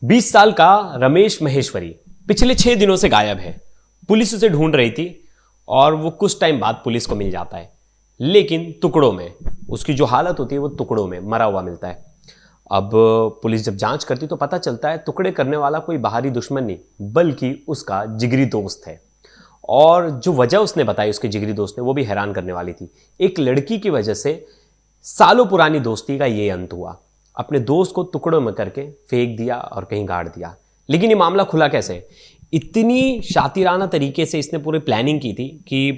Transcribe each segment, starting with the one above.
20 साल का रमेश महेश्वरी पिछले 6 दिनों से गायब है। पुलिस उसे ढूंढ रही थी और वो कुछ टाइम बाद पुलिस को मिल जाता है, लेकिन टुकड़ों में। उसकी जो हालत होती है वो टुकड़ों में मरा हुआ मिलता है। अब पुलिस जब जांच करती तो पता चलता है टुकड़े करने वाला कोई बाहरी दुश्मन नहीं बल्कि उसका जिगरी दोस्त है। और जो वजह उसने बताई उसके जिगरी दोस्त ने वो भी हैरान करने वाली थी। एक लड़की की वजह से सालों पुरानी दोस्ती का ये अंत हुआ। अपने दोस्त को टुकड़ों में करके फेंक दिया और कहीं गाड़ दिया। लेकिन ये मामला खुला कैसे? इतनी शातिराना तरीके से इसने पूरी प्लानिंग की थी कि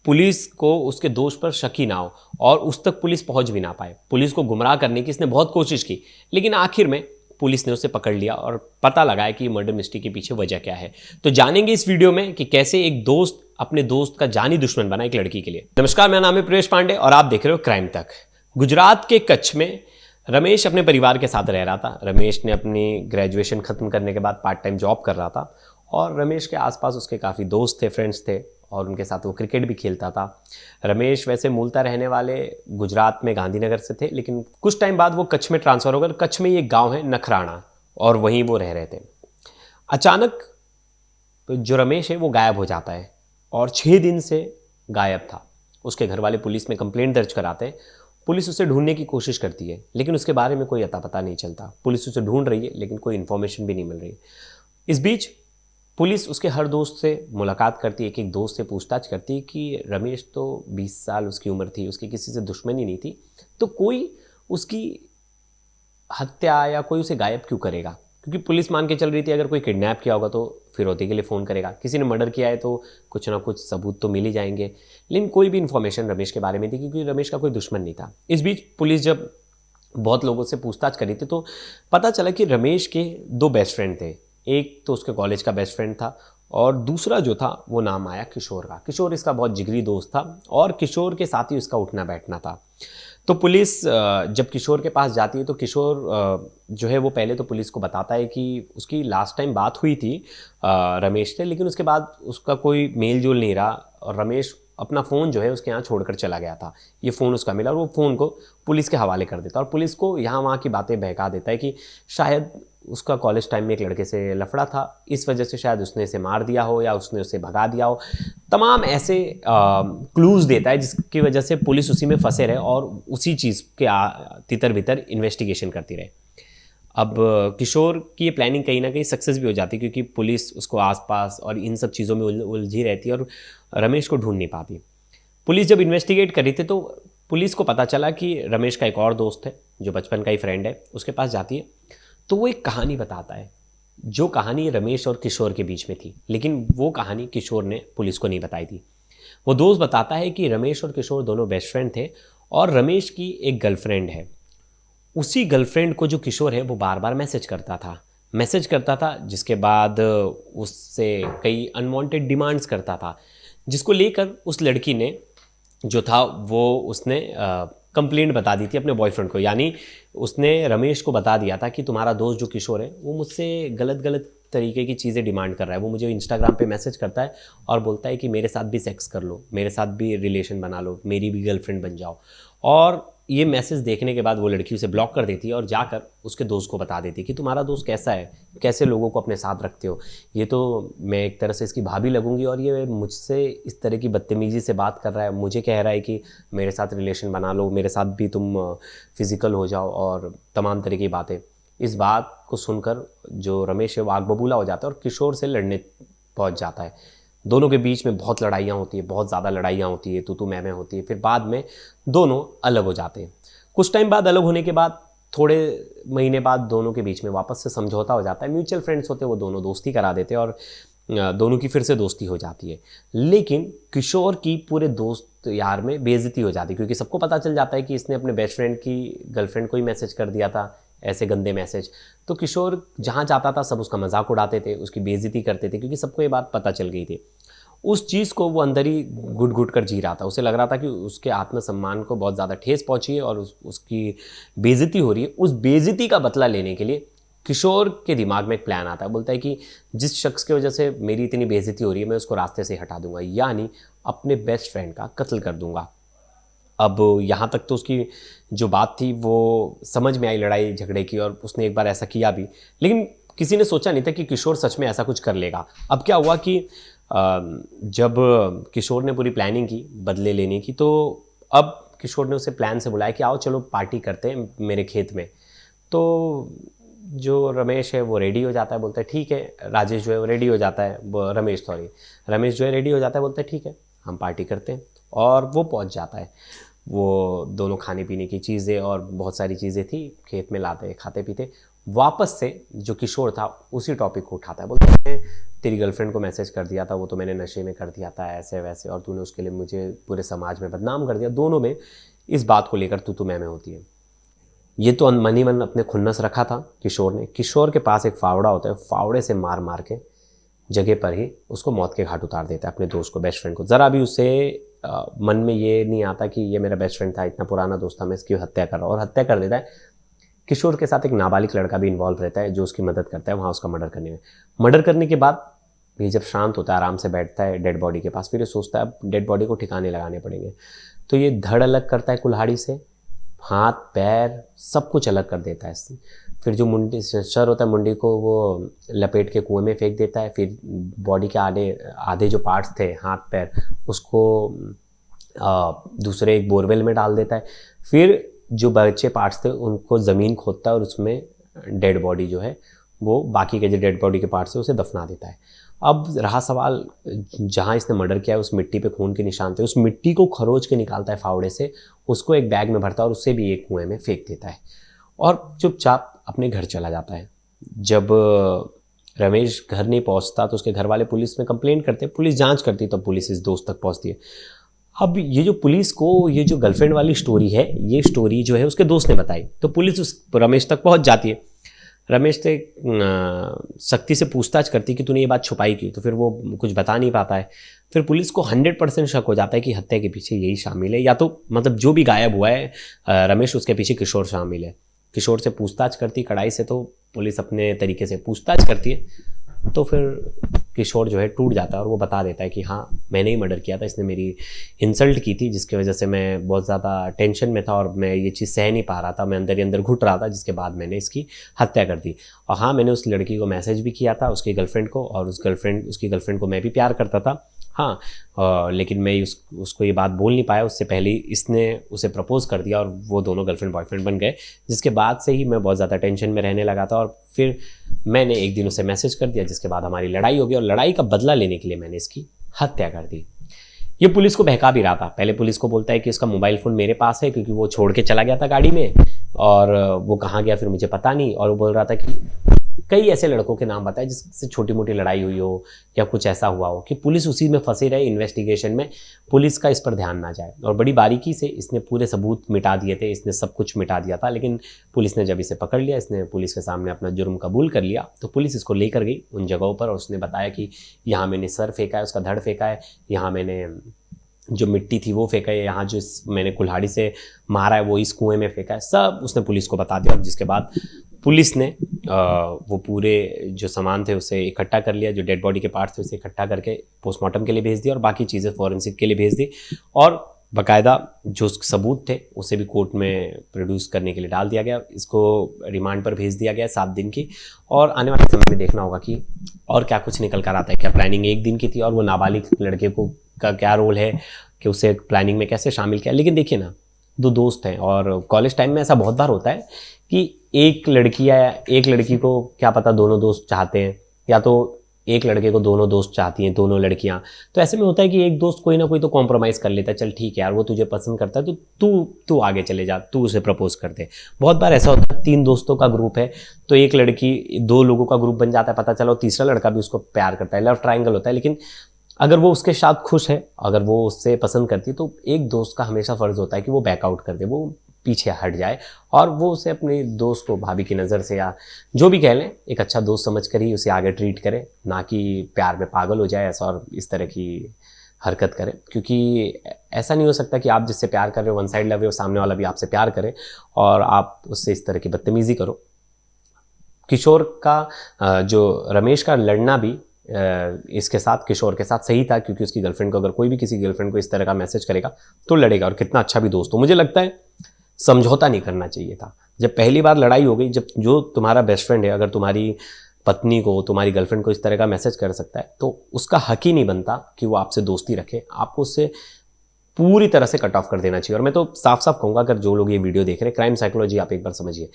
पुलिस को उसके दोस्त पर शक ही ना हो और उस तक पुलिस पहुंच भी ना पाए। पुलिस को गुमराह करने की इसने बहुत कोशिश की, लेकिन आखिर में पुलिस ने उसे पकड़ लिया और पता लगाया कि मर्डर मिस्ट्री के पीछे वजह क्या है। तो जानेंगे इस वीडियो में कि कैसे एक दोस्त अपने दोस्त का जानी दुश्मन बना एक लड़की के लिए। नमस्कार, मेरा नाम है प्रेश पांडे और आप देख रहे हो क्राइम तक। गुजरात के कच्छ में रमेश अपने परिवार के साथ रह रहा था। रमेश ने अपनी ग्रेजुएशन खत्म करने के बाद पार्ट टाइम जॉब कर रहा था और रमेश के आसपास उसके काफ़ी दोस्त थे, फ्रेंड्स थे और उनके साथ वो क्रिकेट भी खेलता था। रमेश वैसे मूलतः रहने वाले गुजरात में गांधीनगर से थे, लेकिन कुछ टाइम बाद वो कच्छ में ट्रांसफ़र हो गए। कच्छ में ये गांव है नखराना और वहीं वो रह रहे थे। अचानक जो रमेश है वो गायब हो जाता है और 6 दिन से गायब था। उसके घर वाले पुलिस में कंप्लेंट दर्ज कराते हैं। पुलिस उसे ढूंढने की कोशिश करती है, लेकिन उसके बारे में कोई अता पता नहीं चलता। पुलिस उसे ढूंढ रही है, लेकिन कोई इन्फॉर्मेशन भी नहीं मिल रही। इस बीच पुलिस उसके हर दोस्त से मुलाकात करती है, एक दोस्त से पूछताछ करती है कि रमेश तो 20 साल उसकी उम्र थी, उसकी किसी से दुश्मनी नहीं थी, तो कोई उसकी हत्या या कोई उसे गायब क्यों करेगा? क्योंकि पुलिस मान के चल रही थी अगर कोई किडनैप किया होगा तो फिरौती के लिए फ़ोन करेगा, किसी ने मर्डर किया है तो कुछ ना कुछ सबूत तो मिल ही जाएंगे। लेकिन कोई भी इन्फॉर्मेशन रमेश के बारे में थी क्योंकि रमेश का कोई दुश्मन नहीं था। इस बीच पुलिस जब बहुत लोगों से पूछताछ करी थी तो पता चला कि रमेश के 2 बेस्ट फ्रेंड थे। एक तो उसके कॉलेज का बेस्ट फ्रेंड था और दूसरा जो था वो नाम आया किशोर का। किशोर इसका बहुत जिगरी दोस्त था और किशोर के साथ ही उसका उठना बैठना था। तो पुलिस जब किशोर के पास जाती है तो किशोर जो है वो पहले तो पुलिस को बताता है कि उसकी लास्ट टाइम बात हुई थी रमेश से, लेकिन उसके बाद उसका कोई मेल जोल नहीं रहा और रमेश अपना फ़ोन जो है उसके यहाँ छोड़कर चला गया था। ये फ़ोन उसका मिला और वो फ़ोन को पुलिस के हवाले कर देता और पुलिस को यहाँ वहाँ की बातें बहका देता है कि शायद उसका कॉलेज टाइम में एक लड़के से लफड़ा था, इस वजह से शायद उसने इसे मार दिया हो या उसने उसे भगा दिया हो। तमाम ऐसे क्लूज़ देता है जिसकी वजह से पुलिस उसी में फंसे रहे और उसी चीज़ के तितर बितर इन्वेस्टिगेशन करती रहे। अब किशोर की ये प्लानिंग कहीं ना कहीं सक्सेस भी हो जाती है क्योंकि पुलिस उसको आसपास और इन सब चीज़ों में उलझी रहती है और रमेश को ढूंढ नहीं पाती। पुलिस जब इन्वेस्टिगेट करी थी तो पुलिस को पता चला कि रमेश का एक और दोस्त है जो बचपन का ही फ्रेंड है, उसके पास जाती है तो वो एक कहानी बताता है। जो कहानी रमेश और किशोर के बीच में थी, लेकिन वो कहानी किशोर ने पुलिस को नहीं बताई थी। वो दोस्त बताता है कि रमेश और किशोर दोनों बेस्ट फ्रेंड थे और रमेश की एक गर्लफ्रेंड है। उसी गर्लफ्रेंड को जो किशोर है वो बार बार मैसेज करता था जिसके बाद उससे कई अनवांटेड डिमांड्स करता था, जिसको लेकर उस लड़की ने जो था वो उसने कंप्लेंट बता दी थी अपने बॉयफ्रेंड को। यानी उसने रमेश को बता दिया था कि तुम्हारा दोस्त जो किशोर है वो मुझसे गलत गलत तरीके की चीज़ें डिमांड कर रहा है। वो मुझे इंस्टाग्राम पे मैसेज करता है और बोलता है कि मेरे साथ भी सेक्स कर लो, मेरे साथ भी रिलेशन बना लो, मेरी भी गर्लफ्रेंड बन जाओ। और ये मैसेज देखने के बाद वो लड़की उसे ब्लॉक कर देती है और जाकर उसके दोस्त को बता देती है कि तुम्हारा दोस्त कैसा है, कैसे लोगों को अपने साथ रखते हो, ये तो मैं एक तरह से इसकी भाभी लगूंगी और ये मुझसे इस तरह की बदतमीज़ी से बात कर रहा है, मुझे कह रहा है कि मेरे साथ रिलेशन बना लो, मेरे साथ भी तुम फिज़िकल हो जाओ और तमाम तरह की बातें। इस बात को सुनकर जो रमेश है वो आग बबूला हो जाता है और किशोर से लड़ने पहुंच जाता है। दोनों के बीच में बहुत लड़ाइयाँ होती है, बहुत ज़्यादा लड़ाइयाँ होती है, तू मैं होती है। फिर बाद में दोनों अलग हो जाते हैं। कुछ टाइम बाद अलग होने के बाद थोड़े महीने बाद दोनों के बीच में वापस से समझौता हो जाता है। म्यूचुअल फ्रेंड्स होते हैं वो दोनों दोस्ती करा देते हैं और दोनों की फिर से दोस्ती हो जाती है। लेकिन किशोर की पूरे दोस्त यार में बेइज्जती हो जाती है क्योंकि सबको पता चल जाता है कि इसने अपने बेस्ट फ्रेंड की गर्लफ्रेंड को ही मैसेज कर दिया था, ऐसे गंदे मैसेज। तो किशोर जहाँ जाता था सब उसका मजाक उड़ाते थे, उसकी बेइज्जती करते थे क्योंकि सबको ये बात पता चल गई थी। उस चीज़ को वो अंदर ही घुट घुट कर जी रहा था। उसे लग रहा था कि उसके आत्मसम्मान को बहुत ज़्यादा ठेस पहुंची है और उसकी बेइज्जती हो रही है। उस बेइज्जती का बदला लेने के लिए किशोर के दिमाग में एक प्लान आता है। बोलता है कि जिस शख्स की वजह से मेरी इतनी बेइज्जती हो रही है मैं उसको रास्ते से हटा दूंगा, यानी अपने बेस्ट फ्रेंड का कत्ल कर दूंगा। अब यहाँ तक तो उसकी जो बात थी वो समझ में आई लड़ाई झगड़े की और उसने एक बार ऐसा किया भी। लेकिन किसी ने सोचा नहीं था कि किशोर सच में ऐसा कुछ कर लेगा। अब क्या हुआ कि जब किशोर ने पूरी प्लानिंग की बदले लेने की, तो अब किशोर ने उसे प्लान से बुलाया कि आओ चलो पार्टी करते हैं मेरे खेत में। तो जो रमेश है वो रेडी हो जाता है, बोलता है ठीक है। राजेश जो है वो रेडी हो जाता है, रमेश जो है रेडी हो जाता है, बोलता है ठीक है हम पार्टी करते हैं। और वो पहुंच जाता है। वो दोनों खाने पीने की चीज़ें और बहुत सारी चीज़ें थी, खेत में लाते खाते पीते। वापस से जो किशोर था उसी टॉपिक को उठाता है, बोलता है तेरी गर्लफ्रेंड को मैसेज कर दिया था, वो तो मैंने नशे में कर दिया था ऐसे वैसे, और तूने उसके लिए मुझे पूरे समाज में बदनाम कर दिया। दोनों में इस बात को लेकर तू मैं होती है। ये तो मन ही मन अपने खुन्नस रखा था किशोर ने। किशोर के पास एक फावड़ा होता है, फावड़े से मार मार के जगह पर ही उसको मौत के घाट उतार देता है, अपने दोस्त को, बेस्ट फ्रेंड को। ज़रा भी उसे मन में ये नहीं आता कि ये मेरा बेस्ट फ्रेंड था, इतना पुराना दोस्त था, मैं इसकी हत्या कर रहा हूँ, और हत्या कर देता है। किशोर के साथ एक नाबालिग लड़का भी इन्वॉल्व रहता है जो उसकी मदद करता है वहाँ उसका मर्डर करने में। मर्डर करने के बाद ये जब शांत होता है, आराम से बैठता है डेड बॉडी के पास, फिर ये सोचता है अब डेड बॉडी को ठिकाने लगाने पड़ेंगे। तो ये धड़ अलग करता है कुल्हाड़ी से, हाथ पैर सब कुछ अलग कर देता है इससे। फिर जो मुंडी सर होता है, मुंडी को वो लपेट के कुएं में फेंक देता है। फिर बॉडी के आधे जो पार्ट्स थे, हाथ पैर, उसको दूसरे एक बोरवेल में डाल देता है। फिर जो बचे पार्ट्स थे उनको ज़मीन खोदता है और उसमें डेड बॉडी जो है वो, बाकी के जो डेड बॉडी के पार्ट्स है उसे दफना देता है। अब रहा सवाल, जहाँ इसने मर्डर किया है उस मिट्टी पे खून के निशान थे, उस मिट्टी को खरोच के निकालता है फावड़े से, उसको एक बैग में भरता है और उससे भी एक कुएं में फेंक देता है और चुपचाप अपने घर चला जाता है। जब रमेश घर नहीं पहुंचता तो उसके घर वाले पुलिस में कंप्लेंट करते, पुलिस जांच करती, तो पुलिस इस दोस्त तक पहुंचती है। अब ये जो पुलिस को ये जो गर्लफ्रेंड वाली स्टोरी है, ये स्टोरी जो है उसके दोस्त ने बताई, तो पुलिस उस रमेश तक पहुंच जाती है। रमेश से सख्ती से पूछताछ करती कि तूने ये बात छुपाई क्यों, तो फिर वो कुछ बता नहीं पाता है। फिर पुलिस को 100% शक हो जाता है कि हत्या के पीछे यही शामिल है, या तो मतलब जो भी गायब हुआ है रमेश, उसके पीछे किशोर शामिल है। किशोर से पूछताछ करती कड़ाई से, तो पुलिस अपने तरीके से पूछताछ करती है, तो फिर किशोर जो है टूट जाता है और वो बता देता है कि हाँ मैंने ही मर्डर किया था, इसने मेरी इंसल्ट की थी जिसकी वजह से मैं बहुत ज़्यादा टेंशन में था और मैं ये चीज़ सह नहीं पा रहा था, मैं अंदर ही अंदर घुट रहा था, जिसके बाद मैंने इसकी हत्या कर दी। और हाँ, मैंने उस लड़की को मैसेज भी किया था, उसकी गर्लफ्रेंड को, और उसकी गर्लफ्रेंड को मैं भी प्यार करता था, हाँ, लेकिन मैं उसको ये बात बोल नहीं पाया। उससे पहले इसने उसे प्रपोज कर दिया और वो दोनों गर्लफ्रेंड बॉयफ्रेंड बन गए, जिसके बाद से ही मैं बहुत ज़्यादा टेंशन में रहने लगा था। और फिर मैंने एक दिन उसे मैसेज कर दिया, जिसके बाद हमारी लड़ाई हो गई और लड़ाई का बदला लेने के लिए मैंने इसकी हत्या कर दी। ये पुलिस को बहका भी रहा था। पहले पुलिस को बोलता है कि इसका मोबाइल फ़ोन मेरे पास है क्योंकि वो छोड़ के चला गया था गाड़ी में, और वो कहाँ गया फिर मुझे पता नहीं। और वो बोल रहा था कि कई ऐसे लड़कों के नाम बताए जिससे छोटी मोटी लड़ाई हुई हो या कुछ ऐसा हुआ हो कि पुलिस उसी में फंसी रहे, इन्वेस्टिगेशन में पुलिस का इस पर ध्यान ना जाए। और बड़ी बारीकी से इसने पूरे सबूत मिटा दिए थे, इसने सब कुछ मिटा दिया था। लेकिन पुलिस ने जब इसे पकड़ लिया, इसने पुलिस के सामने अपना जुर्म कबूल कर लिया, तो पुलिस इसको लेकर गई उन जगहों पर और उसने बताया कि यहाँ मैंने सर फेंका है, उसका धड़ फेंका है, यहाँ मैंने जो मिट्टी थी वो फेंका है, यहाँ जो मैंने कुल्हाड़ी से मारा है वो इस कुएं में फेंका है। सब उसने पुलिस को बता दिया। और जिसके बाद पुलिस ने वो पूरे जो सामान थे उसे इकट्ठा कर लिया, जो डेड बॉडी के पार्ट्स थे उसे इकट्ठा करके पोस्टमार्टम के लिए भेज दिया और बाकी चीज़ें फॉरेंसिक के लिए भेज दी। और बाकायदा जो सबूत थे उसे भी कोर्ट में प्रोड्यूस करने के लिए डाल दिया गया। इसको रिमांड पर भेज दिया गया 7 दिन की। और आने वाले समय में देखना होगा कि और क्या कुछ निकल कर आता है। क्या प्लानिंग 1 दिन की थी और वो नाबालिग लड़के को का क्या रोल है कि उसे प्लानिंग में कैसे शामिल किया। लेकिन देखिए ना, 2 दोस्त हैं और कॉलेज टाइम में ऐसा बहुत बार होता है कि एक लड़की को क्या पता दोनों दोस्त चाहते हैं, या तो एक लड़के को दोनों दोस्त चाहती हैं, दोनों लड़कियां। तो ऐसे में होता है कि एक दोस्त कोई ना कोई तो कॉम्प्रोमाइज़ कर लेता है, चल ठीक है यार वो तुझे पसंद करता है तो तू आगे चले जा, तू उसे प्रपोज कर दे। बहुत बार ऐसा होता है 3 दोस्तों का ग्रुप है तो एक लड़की 2 लोगों का ग्रुप बन जाता है, पता चला तीसरा लड़का भी उसको प्यार करता है, लव ट्रायंगल होता है। लेकिन अगर वो उसके साथ खुश है, अगर वो उससे पसंद करती है, तो एक दोस्त का हमेशा फ़र्ज़ होता है कि वो बैकआउट कर दे, वो पीछे हट जाए और वो उसे अपने दोस्त को भाभी की नज़र से या जो भी कह लें एक अच्छा दोस्त समझ कर ही उसे आगे ट्रीट करे, ना कि प्यार में पागल हो जाए ऐसा और इस तरह की हरकत करे। क्योंकि ऐसा नहीं हो सकता कि आप जिससे प्यार कर रहे हो, वन साइड लव है, सामने वाला भी आपसे प्यार करे और आप उससे इस तरह की बदतमीज़ी करो। किशोर का जो रमेश का लड़ना भी इसके साथ, किशोर के साथ सही था, क्योंकि उसकी गर्लफ्रेंड को, अगर कोई भी किसी गर्लफ्रेंड को इस तरह का मैसेज करेगा तो लड़ेगा। और कितना अच्छा भी दोस्त हो, मुझे लगता है समझौता नहीं करना चाहिए था। जब पहली बार लड़ाई हो गई, जब जो तुम्हारा बेस्ट फ्रेंड है, अगर तुम्हारी पत्नी को, तुम्हारी गर्लफ्रेंड को इस तरह का मैसेज कर सकता है, तो उसका हक ही नहीं बनता कि वो आपसे दोस्ती रखे। आपको उससे पूरी तरह से कट ऑफ कर देना चाहिए। और मैं तो साफ साफ कहूँगा, अगर जो लोग ये वीडियो देख रहे हैं, क्राइम साइकोलॉजी आप एक बार समझिए।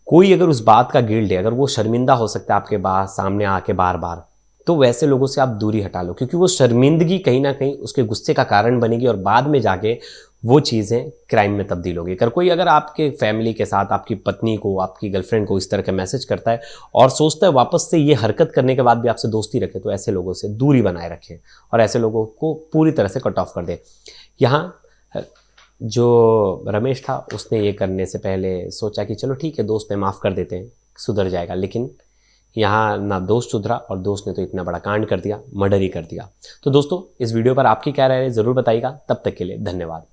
कोई अगर उस बात का गिल्ट है, अगर वो शर्मिंदा हो सकता है आपके बात सामने आके बार बार, तो वैसे लोगों से आप दूरी हटा लो, क्योंकि वो शर्मिंदगी कहीं ना कहीं उसके गुस्से का कारण बनेगी और बाद में जाके वो चीज़ें क्राइम में तब्दील होगी। अगर कोई आपके फैमिली के साथ आपकी पत्नी को, आपकी गर्लफ्रेंड को इस तरह का मैसेज करता है और सोचता है वापस से ये हरकत करने के बाद भी आपसे दोस्ती रखे, तो ऐसे लोगों से दूरी बनाए रखें और ऐसे लोगों को पूरी तरह से कट ऑफ कर दें। यहाँ जो रमेश था, उसने ये करने से पहले सोचा कि चलो ठीक है, दोस्त है, माफ़ कर देते हैं, सुधर जाएगा। लेकिन यहाँ ना दोस्त सुधरा और दोस्त ने तो इतना बड़ा कांड कर दिया, मर्डर ही कर दिया। तो दोस्तों, इस वीडियो पर आपकी क्या राय है ज़रूर बताइएगा। तब तक के लिए धन्यवाद।